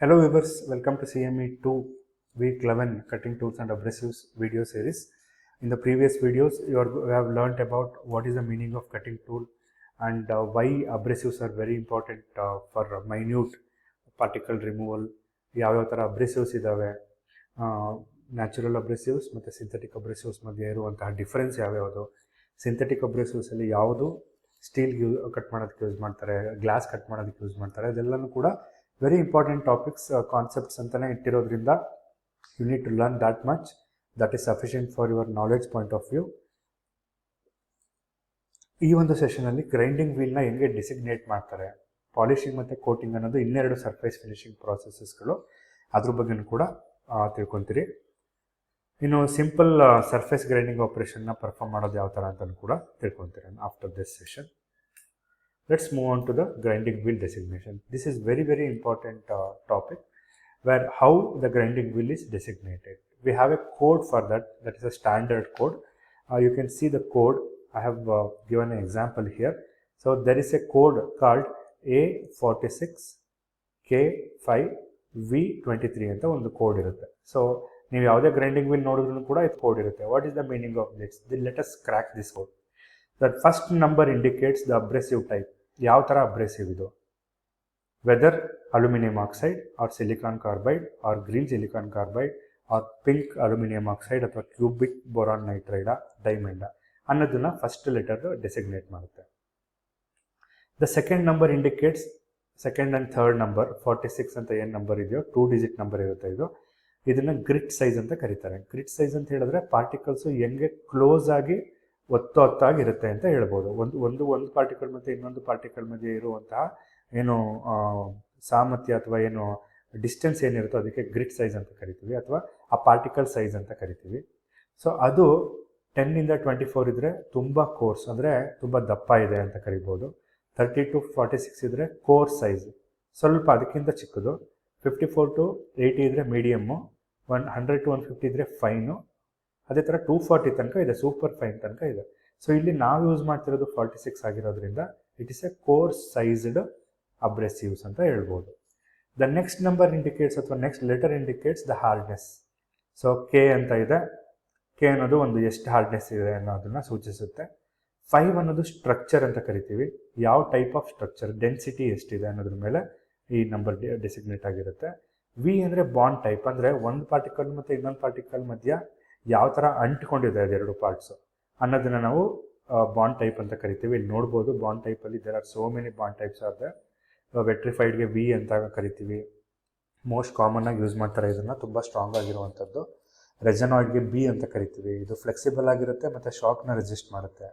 Hello viewers, welcome to CME 2 week 11 cutting tools and abrasives video series. In the previous videos, you have learnt about what is the meaning of cutting tool and why abrasives are very important for minute particle removal. ಯಾವ ಥರ ಅಬ್ರೆಸಿವ್ಸ್ ಇದ್ದಾವೆ, natural ಅಬ್ರೆಸಿವ್ಸ್ ಮತ್ತು synthetic ಅಬ್ರೆಸಿವ್ಸ್ ಮಧ್ಯೆ ಇರುವಂತಹ difference ಯಾವ್ಯಾವುದು, synthetic ಅಬ್ರೆಸಿವ್ಸಲ್ಲಿ ಯಾವುದು steel cut ಮಾಡೋದಕ್ಕೆ ಯೂಸ್ ಮಾಡ್ತಾರೆ, ಗ್ಲಾಸ್ ಕಟ್ ಮಾಡೋದಕ್ಕೆ ಯೂಸ್ ಮಾಡ್ತಾರೆ, ಅದೆಲ್ಲನೂ ಕೂಡ ವೆರಿ ಇಂಪಾರ್ಟೆಂಟ್ ಟಾಪಿಕ್ಸ್ ಕಾನ್ಸೆಪ್ಟ್ಸ್ ಅಂತಲೇ ಇಟ್ಟಿರೋದ್ರಿಂದ you need to learn that much. That is sufficient for your knowledge point of view. ಈ ಒಂದು ಸೆಷನಲ್ಲಿ ಗ್ರೈಂಡಿಂಗ್ ವೀಲ್ನ ಹೆಂಗೆ ಡಿಸಿಗ್ನೇಟ್ ಮಾಡ್ತಾರೆ, ಪಾಲಿಶಿಂಗ್ ಮತ್ತು ಕೋಟಿಂಗ್ ಅನ್ನೋದು ಇನ್ನೆರಡು ಸರ್ಫೇಸ್ ಫಿನಿಶಿಂಗ್ ಪ್ರಾಸೆಸಸ್ಗಳು, ಅದ್ರ ಬಗ್ಗೆನೂ ಕೂಡ ತಿಳ್ಕೊತೀರಿ. ಇನ್ನು ಸಿಂಪಲ್ ಸರ್ಫೇಸ್ ಗ್ರೈಂಡಿಂಗ್ ಆಪರೇಷನ್ನ ಪರ್ಫಾರ್ಮ್ ಮಾಡೋದು ಯಾವ ಥರ ಅಂತಲೂ ಕೂಡ ತಿಳ್ಕೊತೀರಿ after this session. Let's move on to the grinding wheel designation. This is very important topic where how the grinding wheel is designated. We have a code for that, that is a standard code. You can see the code. I have given an example here. So there is a code called A46K5V23 ಅಂತ ಒಂದು code ಇರುತ್ತೆ. So ನೀವು ಯಾವುದೇ grinding wheel ನೋಡಿದ್ರು ಕೂಡ ಇದು code ಇರುತ್ತೆ. What is the meaning of this? Let us crack this code. That first number indicates the abrasive type. ಯಾವ ಥರ ಅಬ್ರೆಸಿವ್ ಇದು, whether aluminium oxide or silicon carbide or green silicon carbide or pink aluminium oxide ಅಥವಾ cubic boron nitride diamond ಅನ್ನೋದನ್ನ first letter designate ಮಾಡುತ್ತೆ. The second number indicates second and third number. 46 ಅಂತ ಏನು number ಇದೆಯೋ 2 digit number ಇರುತ್ತೆ ಇದು. ಇದನ್ನು grit size ಅಂತ ಕರೀತಾರೆ. ಗ್ರಿಟ್ ಸೈಜ್ ಅಂತ ಹೇಳಿದ್ರೆ ಪಾರ್ಟಿಕಲ್ಸು ಹೆಂಗೆ ಕ್ಲೋಸ್ ಆಗಿ ಒತ್ತಾಗಿರುತ್ತೆ ಅಂತ ಹೇಳ್ಬೋದು. ಒಂದು ಪಾರ್ಟಿಕಲ್ ಮತ್ತು ಇನ್ನೊಂದು ಪಾರ್ಟಿಕಲ್ ಮಧ್ಯೆ ಇರುವಂತಹ ಏನು ಸಾಮರ್ಥ್ಯ ಅಥವಾ ಏನು ಡಿಸ್ಟೆನ್ಸ್ ಏನಿರುತ್ತೋ ಅದಕ್ಕೆ ಗ್ರಿಟ್ ಸೈಜ್ ಅಂತ ಕರಿತೀವಿ, ಅಥವಾ ಆ ಪಾರ್ಟಿಕಲ್ ಸೈಜ್ ಅಂತ ಕರಿತೀವಿ. ಸೊ ಅದು 10 to 24 ಇದ್ದರೆ ತುಂಬ ಕೋರ್ಸ್, ಅಂದರೆ ತುಂಬ ದಪ್ಪ ಇದೆ ಅಂತ ಕರಿಬೋದು. 30 to 46 ಇದ್ದರೆ ಕೋರ್ ಸೈಜ್, ಸ್ವಲ್ಪ ಅದಕ್ಕಿಂತ ಚಿಕ್ಕದು. 54 to 80 ಇದ್ದರೆ ಮೀಡಿಯಮ್ಮು. 100 to 150 ಇದ್ದರೆ ಫೈನು. ಅದೇ ಥರ 240 ತನಕ ಇದೆ, ಸೂಪರ್ ಫೈನ್ ತನಕ ಇದೆ. ಸೊ ಇಲ್ಲಿ ನಾವು ಯೂಸ್ ಮಾಡ್ತಿರೋದು 46 ಆಗಿರೋದ್ರಿಂದ it is a coarse sized abrasives ಅಂತ ಹೇಳ್ಬೋದು. ದ ನೆಕ್ಸ್ಟ್ ನಂಬರ್ ಇಂಡಿಕೇಟ್ಸ್ ಅಥವಾ next letter indicates the hardness. So K ಅಂತ ಇದೆ. ಕೆ ಅನ್ನೋದು ಒಂದು ಎಷ್ಟು ಹಾರ್ಡ್ನೆಸ್ ಇದೆ ಅನ್ನೋದನ್ನು ಸೂಚಿಸುತ್ತೆ. 5 ಅನ್ನೋದು ಸ್ಟ್ರಕ್ಚರ್ ಅಂತ ಕರಿತೀವಿ. ಯಾವ ಟೈಪ್ ಆಫ್ ಸ್ಟ್ರಕ್ಚರ್, ಡೆನ್ಸಿಟಿ ಎಷ್ಟಿದೆ ಅನ್ನೋದ್ರ ಮೇಲೆ ಈ ನಂಬರ್ ಡೆಸಿಗ್ನೇಟ್ ಆಗಿರುತ್ತೆ. ವಿ ಅಂದರೆ ಬಾಂಡ್ ಟೈಪ್, ಅಂದರೆ ಒಂದು ಪಾರ್ಟಿಕಲ್ ಮತ್ತು ಇನ್ನೊಂದು ಪಾರ್ಟಿಕಲ್ ಮಧ್ಯ ಯಾವ ಥರ ಅಂಟ್ಕೊಂಡಿದೆ ಅದೆರಡು ಪಾರ್ಟ್ಸು ಅನ್ನೋದನ್ನು ನಾವು ಬಾಂಡ್ ಟೈಪ್ ಅಂತ ಕರಿತೀವಿ. ಇಲ್ಲಿ ನೋಡ್ಬೋದು ಬಾಂಡ್ ಟೈಪಲ್ಲಿ there are so many bond types are there. ವೆಟ್ರಿಫೈಡ್ಗೆ ವಿ ಅಂತ ಕರಿತೀವಿ, ಮೋಸ್ಟ್ ಕಾಮನ್ ಆಗಿ ಯೂಸ್ ಮಾಡ್ತಾರೆ ಇದನ್ನು, ತುಂಬ ಸ್ಟ್ರಾಂಗ್ ಆಗಿರುವಂಥದ್ದು. ರೆಜನಾಯ್ಡ್ಗೆ ಬಿ ಅಂತ ಕರಿತೀವಿ, ಇದು ಫ್ಲೆಕ್ಸಿಬಲ್ ಆಗಿರುತ್ತೆ ಮತ್ತು ಶಾಕ್ನ ರೆಸಿಸ್ಟ್ ಮಾಡುತ್ತೆ.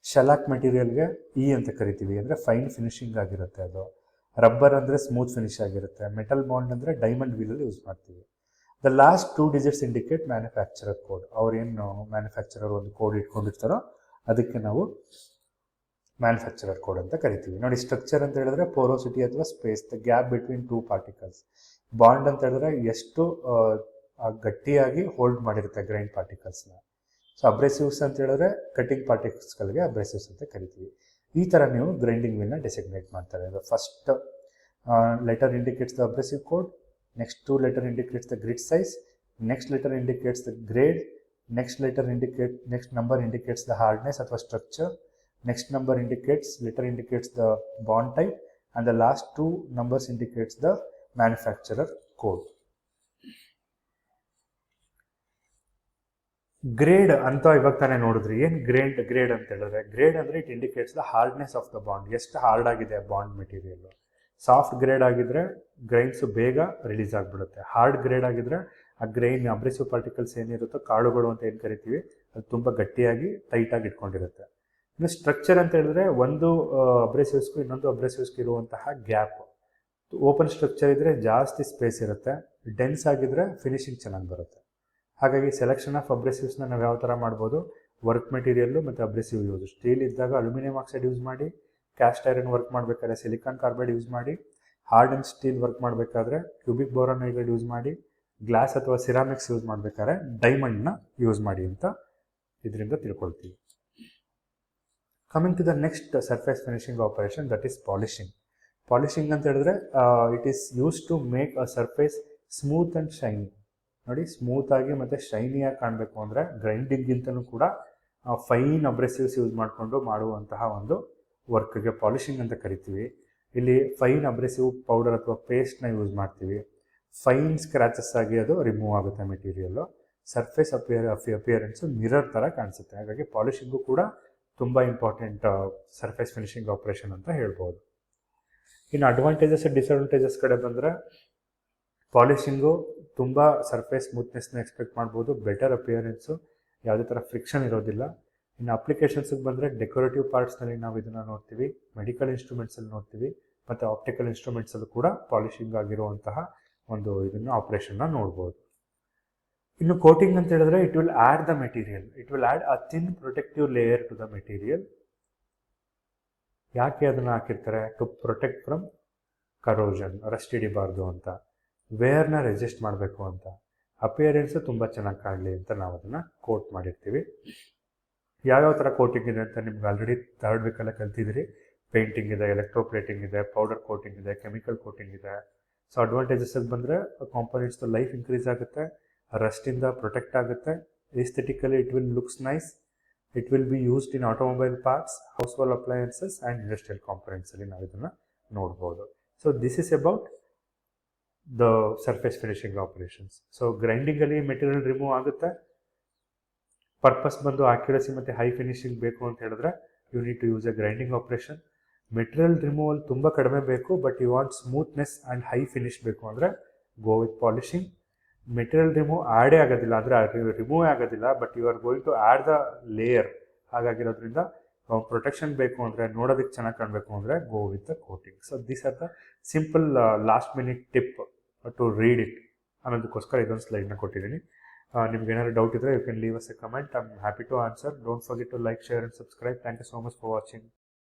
ಶೆಲಾಕ್ ಮೆಟೀರಿಯಲ್ಗೆ ಇ ಅಂತ ಕರಿತೀವಿ, ಅಂದರೆ ಫೈನ್ ಫಿನಿಶಿಂಗ್ ಆಗಿರುತ್ತೆ ಅದು. ರಬ್ಬರ್ ಅಂದರೆ ಸ್ಮೂತ್ ಫಿನಿಶ್ ಆಗಿರುತ್ತೆ. ಮೆಟಲ್ ಬಾಂಡ್ ಅಂದರೆ ಡೈಮಂಡ್ ವೀಲಲ್ಲಿ ಯೂಸ್ ಮಾಡ್ತೀವಿ. The last 2 digits indicate manufacturer code. ಅವ್ರೇನು ಮ್ಯಾನುಫ್ಯಾಕ್ಚರರ್ ಒಂದು ಕೋಡ್ ಇಟ್ಕೊಂಡಿರ್ತಾರೋ ಅದಕ್ಕೆ ನಾವು ಮ್ಯಾನುಫ್ಯಾಕ್ಚರರ್ ಕೋಡ್ ಅಂತ ಕರಿತೀವಿ. ನೋಡಿ, ಸ್ಟ್ರಕ್ಚರ್ ಅಂತ ಹೇಳಿದ್ರೆ ಪೋರೋಸಿಟಿ ಅಥವಾ space, the gap between 2 particles. Bond ಅಂತ ಹೇಳಿದ್ರೆ ಎಷ್ಟು ಗಟ್ಟಿಯಾಗಿ ಹೋಲ್ಡ್ ಮಾಡಿರುತ್ತೆ ಗ್ರೈಂಡ್ ಪಾರ್ಟಿಕಲ್ಸ್ನ. ಸೊ ಅಬ್ರೆಸಿವ್ಸ್ ಅಂತ ಹೇಳಿದ್ರೆ ಕಟಿಂಗ್ ಪಾರ್ಟಿಕಲ್ಸ್ಗಳಿಗೆ ಅಬ್ರೆಸಿವ್ಸ್ ಅಂತ ಕರಿತೀವಿ. ಈ ಥರ ನೀವು ಗ್ರೈಂಡಿಂಗ್ ವೀಲ್ನ ಡೆಸಿಗ್ನೇಟ್ ಮಾಡ್ತಾರೆ. First letter indicates the abrasive code, next 2 letter indicates the grit size, next letter indicates the grade, next number indicates the hardness ಅಥವಾ structure, next number letter indicates the bond type, and the last 2 numbers indicates the manufacturer code. Grade ಅಂತ ಇವಾಗ ತಾನೇ ನೋಡಿದ್ರಿ. ಏನು grade ಅಂತ ಹೇಳಿದ್ರೆ, grade ಅಂದರೆ it indicates the hardness of the bond, ಎಷ್ಟು ಹಾರ್ಡ್ ಆಗಿದೆ ಬಾಂಡ್ ಮೆಟೀರಿಯಲ್. ಸಾಫ್ಟ್ ಗ್ರೇಡ್ ಆಗಿದ್ರೆ ಗ್ರೈನ್ಸು ಬೇಗ ರಿಲೀಸ್ ಆಗಿಬಿಡುತ್ತೆ. ಹಾರ್ಡ್ ಗ್ರೇಡ್ ಆಗಿದ್ರೆ ಆ ಗ್ರೈನ್ ಅಬ್ರೆಸಿವ್ ಪಾರ್ಟಿಕಲ್ಸ್ ಏನಿರುತ್ತೋ, ಕಾಳುಗಳು ಅಂತ ಏನು ಕರಿತೀವಿ, ಅದು ತುಂಬ ಗಟ್ಟಿಯಾಗಿ ಟೈಟಾಗಿ ಇಟ್ಕೊಂಡಿರುತ್ತೆ. ಇನ್ನು ಸ್ಟ್ರಕ್ಚರ್ ಅಂತ ಹೇಳಿದ್ರೆ ಒಂದು ಅಬ್ರೆಸಿವ್ಸ್ಗೂ ಇನ್ನೊಂದು ಅಬ್ರೆಸಿವ್ಸ್ಗೂ ಇರುವಂತಹ ಗ್ಯಾಪ್. ಓಪನ್ ಸ್ಟ್ರಕ್ಚರ್ ಇದ್ದರೆ ಜಾಸ್ತಿ ಸ್ಪೇಸ್ ಇರುತ್ತೆ, ಡೆನ್ಸ್ ಆಗಿದ್ರೆ ಫಿನಿಶಿಂಗ್ ಚೆನ್ನಾಗಿ ಬರುತ್ತೆ. ಹಾಗಾಗಿ ಸೆಲೆಕ್ಷನ್ ಆಫ್ ಅಬ್ರೆಸಿವ್ಸ್ನ ನಾವು ಯಾವ ಥರ ಮಾಡ್ಬೋದು, ವರ್ಕ್ ಮೆಟೀರಿಯಲ್ಲು ಮತ್ತು ಅಬ್ರೆಸಿವ್ ಯೂಸ್. ಸ್ಟೀಲ್ ಇದ್ದಾಗ ಅಲ್ಯೂಮಿನಿಯಂ ಆಕ್ಸೈಡ್ ಯೂಸ್ ಮಾಡಿ, ಕ್ಯಾಸ್ಟ್ ಐರನ್ ವರ್ಕ್ ಮಾಡಬೇಕಾದ್ರೆ ಸಿಲಿಕಾನ್ ಕಾರ್ಬೈಡ್ ಯೂಸ್ ಮಾಡಿ, ಹಾರ್ಡ್ ಆ್ಯಂಡ್ ಸ್ಟೀಲ್ ವರ್ಕ್ ಮಾಡಬೇಕಾದ್ರೆ ಕ್ಯೂಬಿಕ್ ಬೋರಾನ್ ನೈಟ್ರೈಡ್ ಯೂಸ್ ಮಾಡಿ, ಗ್ಲಾಸ್ ಅಥವಾ ಸಿರಾಮಿಕ್ಸ್ ಯೂಸ್ ಮಾಡಬೇಕಾದ್ರೆ ಡೈಮಂಡ್ನ ಯೂಸ್ ಮಾಡಿ ಅಂತ ಇದರಿಂದ ತಿಳ್ಕೊಳ್ತೀವಿ. Coming to the next surface finishing operation, that is polishing. Polishing ಅಂತ ಹೇಳಿದ್ರೆ it is use to make a surface smooth and shiny. ನೋಡಿ, ಸ್ಮೂತಾಗಿ ಮತ್ತು ಶೈನಿಯಾಗಿ ಕಾಣಬೇಕು ಅಂದರೆ ಗ್ರೈಂಡಿಂಗಿಂತಲೂ ಕೂಡ ಫೈನ್ ಅಬ್ರೆಸಿವ್ಸ್ ಯೂಸ್ ಮಾಡಿಕೊಂಡು ಮಾಡುವಂತಹ ಒಂದು ವರ್ಕ್ಗೆ ಪಾಲಿಶಿಂಗ್ ಅಂತ ಕರಿತೀವಿ. ಇಲ್ಲಿ ಫೈನ್ ಅಬ್ರೆಸಿವ್ ಪೌಡರ್ ಅಥವಾ ಪೇಸ್ಟ್ನ ಯೂಸ್ ಮಾಡ್ತೀವಿ. ಫೈನ್ ಸ್ಕ್ರ್ಯಾಚಸ್ ಆಗಿ ಅದು ರಿಮೂವ್ ಆಗುತ್ತೆ ಮೆಟೀರಿಯಲ್ಲು. ಸರ್ಫೇಸ್ ಅಪಿಯರೆನ್ಸು ಮಿರರ್ ಥರ ಕಾಣಿಸುತ್ತೆ. ಹಾಗಾಗಿ ಪಾಲಿಶಿಂಗು ಕೂಡ ತುಂಬ ಇಂಪಾರ್ಟೆಂಟ್ ಸರ್ಫೇಸ್ ಫಿನಿಶಿಂಗ್ ಆಪ್ರೇಷನ್ ಅಂತ ಹೇಳ್ಬೋದು. ಇನ್ನು ಅಡ್ವಾಂಟೇಜಸ್ ಡಿಸಡ್ವಾಂಟೇಜಸ್ ಕಡೆ ಬಂದರೆ ಪಾಲಿಶಿಂಗು ತುಂಬ ಸರ್ಫೇಸ್ ಸ್ಮೂತ್ನೆಸ್ನ ಎಕ್ಸ್ಪೆಕ್ಟ್ ಮಾಡ್ಬೋದು, ಬೆಟರ್ ಅಪಿಯರೆನ್ಸು, ಯಾವುದೇ ಥರ ಫ್ರಿಕ್ಷನ್ ಇರೋದಿಲ್ಲ. ಇನ್ನು ಅಪ್ಲಿಕೇಶನ್ಸಿಗೆ ಬಂದರೆ ಡೆಕೋರೇಟಿವ್ ಪಾರ್ಟ್ಸ್ನಲ್ಲಿ ನಾವು ಇದನ್ನು ನೋಡ್ತೀವಿ, ಮೆಡಿಕಲ್ ಇನ್ಸ್ಟ್ರೂಮೆಂಟ್ಸಲ್ಲಿ ನೋಡ್ತೀವಿ, ಮತ್ತು ಆಪ್ಟಿಕಲ್ ಇನ್ಸ್ಟ್ರೂಮೆಂಟ್ಸಲ್ಲೂ ಕೂಡ ಪಾಲಿಶಿಂಗ್ ಆಗಿರುವಂತಹ ಒಂದು ಇದನ್ನು ಆಪ್ರೇಷನ್ನ ನೋಡ್ಬೋದು. ಇನ್ನು ಕೋಟಿಂಗ್ ಅಂತ ಹೇಳಿದ್ರೆ it will add the material, it will add a thin protective layer to the material. ಯಾಕೆ ಅದನ್ನು ಹಾಕಿರ್ತಾರೆ? To protect from corrosion, rust ಹಿಡಿಬಾರ್ದು ಅಂತ, ವೇರ್ನ ರೆಸಿಸ್ಟ್ ಮಾಡಬೇಕು ಅಂತ, ಅಪಿಯರೆನ್ಸು ತುಂಬ ಚೆನ್ನಾಗಿ ಕಾಣಲಿ ಅಂತ ನಾವು ಅದನ್ನು ಕೋಟ್ ಮಾಡಿರ್ತೀವಿ. ಯಾವ್ಯಾವ ಥರ ಕೋಟಿಂಗ್ ಇದೆ ಅಂತ ನಿಮ್ಗೆ ಆಲ್ರೆಡಿ ಥರ್ಡ್ ವೀಕಲ್ಲೇ ಕಲ್ತಿದ್ದೀರಿ. ಪೇಂಟಿಂಗ್ ಇದೆ, ಎಲೆಕ್ಟ್ರೋಪ್ಲೇಟಿಂಗ್ ಇದೆ, ಪೌಡರ್ ಕೋಟಿಂಗ್ ಇದೆ, ಕೆಮಿಕಲ್ ಕೋಟಿಂಗ್ ಇದೆ. ಸೊ ಅಡ್ವಾಂಟೇಜಸ್ಗೆ ಬಂದರೆ ಕಾಂಪೋನೆಂಟ್ಸ್ದು ಲೈಫ್ ಇನ್ಕ್ರೀಸ್ ಆಗುತ್ತೆ, ರಸ್ಟಿಂದ ಪ್ರೊಟೆಕ್ಟ್ ಆಗುತ್ತೆ, aesthetically it will looks nice, it will be used in automobile parts, household appliances and industrial ಕಾಂಪೊನೆಂಟ್ಸಲ್ಲಿ ನಾವು ಇದನ್ನು ನೋಡ್ಬೋದು. So this is about the surface finishing operations. So ಗ್ರೈಂಡಿಂಗಲ್ಲಿ ಮೆಟೀರಿಯಲ್ ರಿಮೂವ್ ಆಗುತ್ತೆ. Purpose ಬಂದು ಆಕ್ಯುರಸಿ ಮತ್ತು high finishing ಬೇಕು ಅಂತ ಹೇಳಿದ್ರೆ you need to use a grinding operation. Material removal ತುಂಬ ಕಡಿಮೆ ಬೇಕು, but you want smoothness and high finish ಬೇಕು ಅಂದರೆ go with polishing. Material remove ಆಡೇ ಆಗೋದಿಲ್ಲ, ಅಂದರೆ ರಿಮೂವ್ ಆಗೋದಿಲ್ಲ, but you are going to add the layer. ಹಾಗಾಗಿರೋದ್ರಿಂದ ಪ್ರೊಟೆಕ್ಷನ್ ಬೇಕು ಅಂದರೆ, ನೋಡೋದಕ್ಕೆ ಚೆನ್ನಾಗಿ ಕಾಣಬೇಕು ಅಂದರೆ go with the coating. So these are the simple last minute tip to read it ಅನ್ನೋದಕ್ಕೋಸ್ಕರ ಇದೊಂದು ಸ್ಲೈಡ್ನ ಕೊಟ್ಟಿದ್ದೀನಿ. ನಿಮ್ಗೆ ಏನಾದ್ರು ಡೌಟ್ ಇದ್ದರೆ you can leave us a comment. I am happy to answer. Don't forget to like, share and subscribe. Thank you so much for watching.